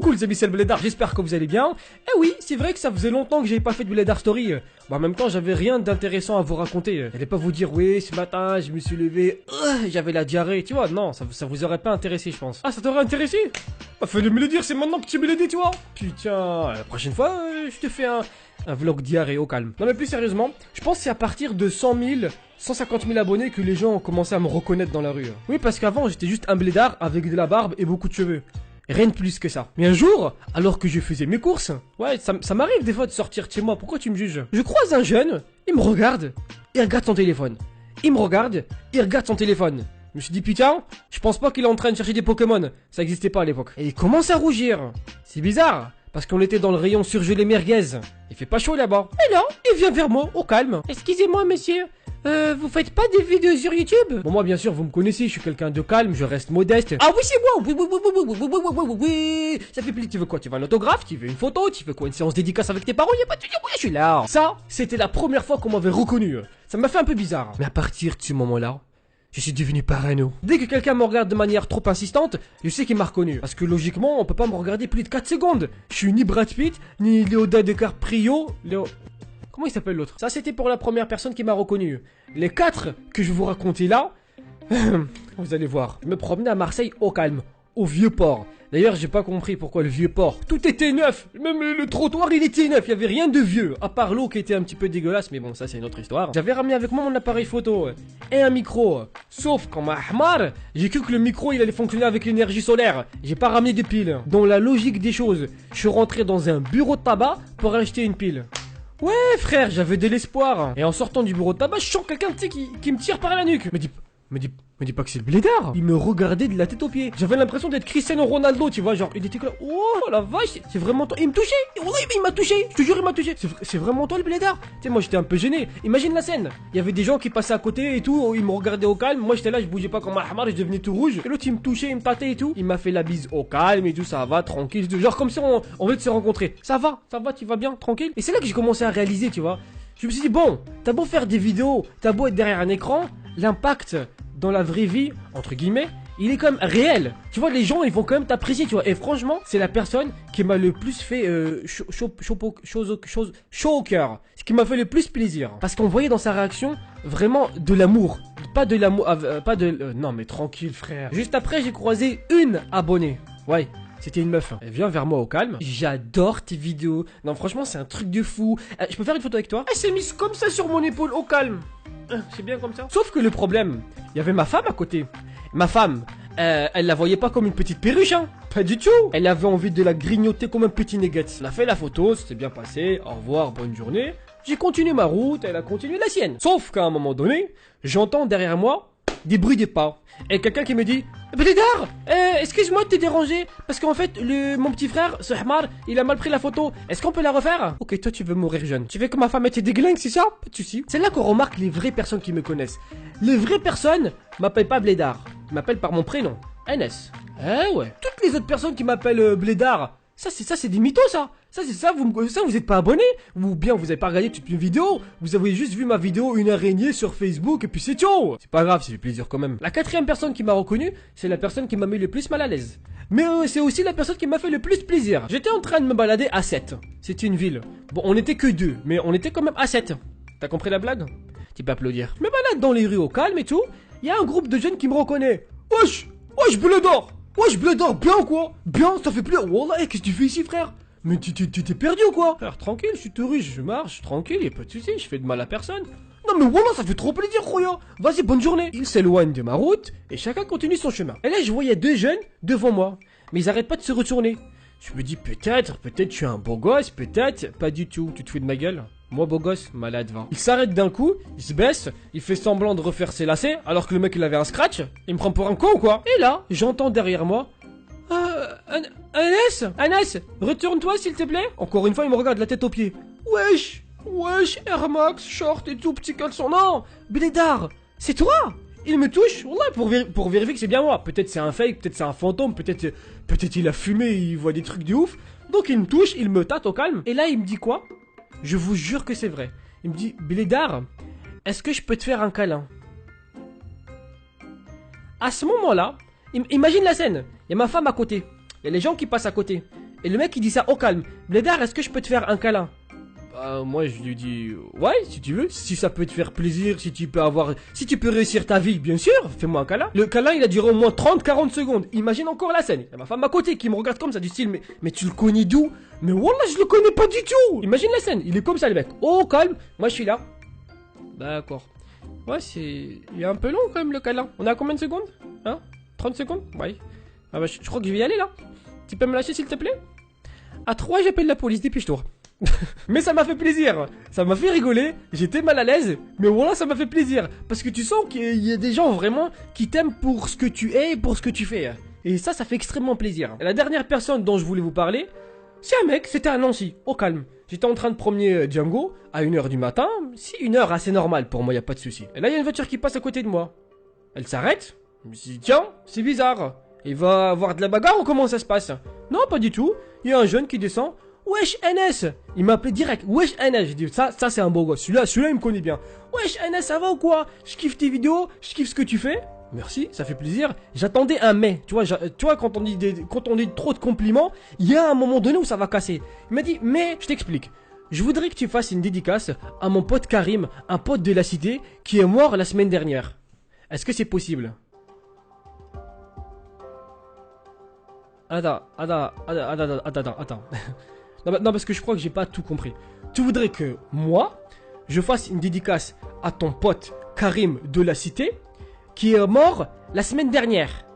coucou les amis, c'est le Blédard, j'espère que vous allez bien. Eh oui, c'est vrai que ça faisait longtemps que j'avais pas fait de Blédard Story. Bah, en même temps, j'avais rien d'intéressant à vous raconter. J'allais pas vous dire, oui, ce matin, je me suis levé, j'avais la diarrhée, tu vois. Non, ça vous aurait pas intéressé, je pense. Ah, ça t'aurait intéressé? Bah, fallait me le dire, c'est maintenant que tu me l'as dit, tu vois. Putain, la prochaine fois, je te fais un vlog diarrhée au calme. Non mais plus sérieusement, je pense que c'est à partir de 100 000, 150 000 abonnés que les gens ont commencé à me reconnaître dans la rue. Oui, parce qu'avant, j'étais juste un blédard avec de la barbe et beaucoup de cheveux. Rien de plus que ça. Mais un jour, alors que je faisais mes courses, ouais, ça m'arrive des fois de sortir de chez moi, pourquoi tu me juges? Je croise un jeune, il me regarde, il regarde son téléphone. Il me regarde, il regarde son téléphone. Je me suis dit, putain, je pense pas qu'il est en train de chercher des Pokémon. Ça existait pas à l'époque. Et il commence à rougir. C'est bizarre, parce qu'on était dans le rayon surgelé merguez. Il fait pas chaud là-bas. Et là, il vient vers moi, au calme. Excusez-moi, monsieur. Vous faites pas des vidéos sur YouTube? Bon, moi, bien sûr, vous me connaissez, je suis quelqu'un de calme, je reste modeste. Ah oui, c'est moi! Oui. Ça fait plaisir. Tu veux quoi? Tu veux un autographe? Tu veux une photo? Tu veux quoi? Une séance dédicace avec tes parents? Y'a pas de souci, oui, je suis là. Ça, c'était la première fois qu'on m'avait reconnu. Ça m'a fait un peu bizarre. Mais à partir de ce moment-là, je suis devenu parano. Dès que quelqu'un me regarde de manière trop insistante, je sais qu'il m'a reconnu. Parce que logiquement, on peut pas me regarder plus de 4 secondes. Je suis ni Brad Pitt, ni Léoda DiCaprio. Comment il s'appelle l'autre? Ça, c'était pour la première personne qui m'a reconnu. Les 4 que je vais vous raconter là, vous allez voir. Je me promenais à Marseille au calme, au Vieux-Port. D'ailleurs, j'ai pas compris pourquoi le Vieux-Port. Tout était neuf. Même le trottoir, il était neuf. Il y avait rien de vieux. À part l'eau qui était un petit peu dégueulasse. Mais bon, ça, c'est une autre histoire. J'avais ramené avec moi mon appareil photo et un micro. Sauf qu'en Mahmar, j'ai cru que le micro, il allait fonctionner avec l'énergie solaire. J'ai pas ramené de pile. Dans la logique des choses, je suis rentré dans un bureau de tabac pour acheter une pile. Ouais, frère, j'avais de l'espoir. Et en sortant du bureau de tabac, je sens quelqu'un, tu sais, qui me tire par la nuque. Me dis pas que c'est le blédard. Il me regardait de la tête aux pieds. J'avais l'impression d'être Cristiano Ronaldo, tu vois, genre, il était là, oh la vache, c'est vraiment toi. Il me touchait, oh, il m'a touché, je te jure, il m'a touché. C'est vraiment toi le blédard. Tu sais, moi j'étais un peu gêné. Imagine la scène. Il y avait des gens qui passaient à côté et tout, ils me regardaient au calme. Moi j'étais là, je bougeais pas comme un hamar, je devenais tout rouge. Et l'autre il me touchait, il me tâtait et tout. Il m'a fait la bise au calme et tout, ça va, tranquille. Genre comme si on venait de se rencontrer. Ça va, tu vas bien, tranquille. Et c'est là que j'ai commencé à réaliser, tu vois. Je me suis dit, bon, t'as beau faire des vidéos, t'as beau être derrière un écran, l'impact dans la vraie vie, entre guillemets, il est quand même réel. Tu vois, les gens, ils vont quand même t'apprécier, tu vois. Et franchement, c'est la personne qui m'a le plus fait chaud au cœur. Ce qui m'a fait le plus plaisir. Parce qu'on voyait dans sa réaction vraiment de l'amour. Pas de l'amour, non mais tranquille, frère. Juste après, j'ai croisé une abonnée. Ouais. C'était une meuf. Elle vient vers moi au calme. J'adore tes vidéos. Non, franchement, c'est un truc de fou. Je peux faire une photo avec toi? Elle s'est mise comme ça sur mon épaule au calme. C'est bien comme ça. Sauf que le problème, il y avait ma femme à côté. Ma femme, elle la voyait pas comme une petite perruche, hein. Pas du tout. Elle avait envie de la grignoter comme un petit nugget. On a fait la photo, c'était bien passé. Au revoir, bonne journée. J'ai continué ma route, elle a continué la sienne. Sauf qu'à un moment donné, j'entends derrière moi des bruits des pas. Et quelqu'un qui me dit, Blédard, excuse-moi de te déranger, parce qu'en fait, mon petit frère, ce Hamar, il a mal pris la photo. Est-ce qu'on peut la refaire? Ok, toi tu veux mourir jeune. Tu veux que ma femme était déglingue, c'est ça? Pas de soucis. C'est là qu'on remarque les vraies personnes qui me connaissent. Les vraies personnes m'appellent pas Blédard. Ils m'appellent par mon prénom, NS. Eh ouais. Toutes les autres personnes qui m'appellent Blédard, ça c'est des mythos ça. Vous êtes pas abonné. Ou bien vous avez pas regardé toute une vidéo. Vous avez juste vu ma vidéo une araignée sur Facebook et puis c'est tout. C'est pas grave, ça fait plaisir quand même. La 4e personne qui m'a reconnu, c'est la personne qui m'a mis le plus mal à l'aise. Mais c'est aussi la personne qui m'a fait le plus plaisir. J'étais en train de me balader à 7. C'était une ville. Bon, on était que 2, mais on était quand même à 7. T'as compris la blague? Tu peux applaudir. Je me balade dans les rues au calme et tout. Il y a un groupe de jeunes qui me reconnaît. Wesh Blédard. Wesh Blédard, bien quoi? Bien, ça fait plaisir. Wallah, qu'est-ce que tu fais ici frère? Mais tu t'es perdu ou quoi? Frère, tranquille, je suis touriste, je marche, tranquille, y'a pas de soucis, je fais de mal à personne. Non mais voilà, ça fait trop plaisir, Roya. Vas-y, bonne journée. Il s'éloigne de ma route et chacun continue son chemin. Et là, je voyais 2 jeunes devant moi, mais ils arrêtent pas de se retourner. Je me dis peut-être je suis un beau gosse, peut-être, pas du tout. Tu te fous de ma gueule? Moi, beau gosse, malade, va. Il s'arrête d'un coup, il se baisse, il fait semblant de refaire ses lacets, alors que le mec il avait un scratch. Il me prend pour un con ou quoi? Et là, j'entends derrière moi, Anas, retourne-toi s'il te plaît. Encore une fois, il me regarde la tête aux pieds. Wesh, Air Max, short et tout, petit caleçon. Non, Blédard, c'est toi. Il me touche, wallah, pour vérifier que c'est bien moi. Peut-être c'est un fake, peut-être c'est un fantôme, peut-être il a fumé, il voit des trucs de ouf. Donc il me touche, il me tâte au calme. Et là, il me dit quoi? Je vous jure que c'est vrai. Il me dit, Blédard, est-ce que je peux te faire un câlin? À ce moment-là, imagine la scène. Il y a ma femme à côté. Il y a les gens qui passent à côté. Et le mec il dit ça au calme. Blédard, est-ce que je peux te faire un câlin? Moi je lui dis ouais si tu veux, si ça peut te faire plaisir, si tu peux réussir ta vie, bien sûr, fais-moi un câlin. Le câlin il a duré au moins 30-40 secondes. Imagine encore la scène. Il y a ma femme à côté qui me regarde comme ça du style mais tu le connais d'où? Mais wallah je le connais pas du tout. Imagine la scène, il est comme ça le mec. Oh calme, moi je suis là. D'accord. Ouais il est un peu long quand même le câlin. On a combien de secondes? Hein? 30 secondes? Ouais. Ah bah je crois que je vais y aller là. Tu peux me lâcher s'il te plaît? À 3 j'appelle la police, dépêche-toi. Mais ça m'a fait plaisir, ça m'a fait rigoler, j'étais mal à l'aise, mais voilà ça m'a fait plaisir. Parce que tu sens qu'il y a des gens vraiment qui t'aiment pour ce que tu es et pour ce que tu fais. Et ça fait extrêmement plaisir. Et la dernière personne dont je voulais vous parler, c'est un mec, c'était à Nancy, au calme. J'étais en train de promener Django à 1h du matin, si 1h assez normal pour moi, y a pas de souci. Et là il y a une voiture qui passe à côté de moi. Elle s'arrête, je me suis dit tiens, c'est bizarre. Il va avoir de la bagarre ou comment ça se passe? Non pas du tout, il y a un jeune qui descend. Wesh NS. Il m'a appelé direct. Wesh NS. J'ai dit ça c'est un beau gosse. Celui-là il me connaît bien. Wesh NS, ça va ou quoi? Je kiffe tes vidéos, je kiffe ce que tu fais. Merci, ça fait plaisir. J'attendais un mais. Tu vois quand on dit trop de compliments, il y a un moment donné où ça va casser. Il m'a dit mais je t'explique. Je voudrais que tu fasses une dédicace à mon pote Karim, un pote de la cité qui est mort la semaine dernière. Est-ce que c'est possible? Attends. Non, parce que je crois que j'ai pas tout compris. Tu voudrais que moi, je fasse une dédicace à ton pote Karim de la cité, qui est mort la semaine dernière.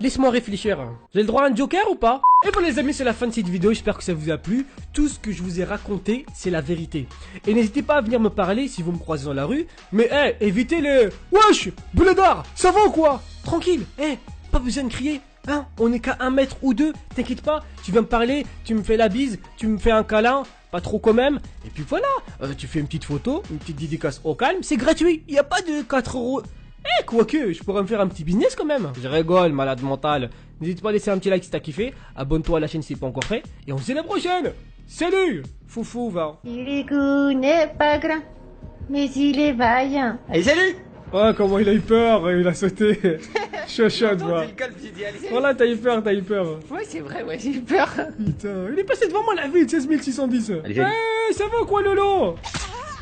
Laisse-moi réfléchir. J'ai le droit à un joker ou pas? Et bon les amis, c'est la fin de cette vidéo, j'espère que ça vous a plu. Tout ce que je vous ai raconté, c'est la vérité. Et n'hésitez pas à venir me parler si vous me croisez dans la rue. Mais évitez les... Wesh, Blédard, ça va ou quoi? Tranquille, pas besoin de crier. Hein, on est qu'à 1 mètre ou 2, t'inquiète pas, tu viens me parler, tu me fais la bise, tu me fais un câlin, pas trop quand même, et puis voilà, tu fais une petite photo, une petite dédicace au calme, c'est gratuit, y a pas de 4 euros. Quoique, je pourrais me faire un petit business quand même. Je rigole, malade mental. N'hésite pas à laisser un petit like si t'as kiffé, abonne-toi à la chaîne si c'est pas encore fait, et on se dit à la prochaine. Salut, foufou, va. Kirikou n'est pas grand, mais il est vaillant. Allez, salut! Oh, comment il a eu peur, il a sauté. Chochotte, va. Voilà, t'as eu peur. Ouais, c'est vrai, ouais, j'ai eu peur. Putain, il est passé devant moi la vie, 16 610. Allez, ça va quoi, Lolo?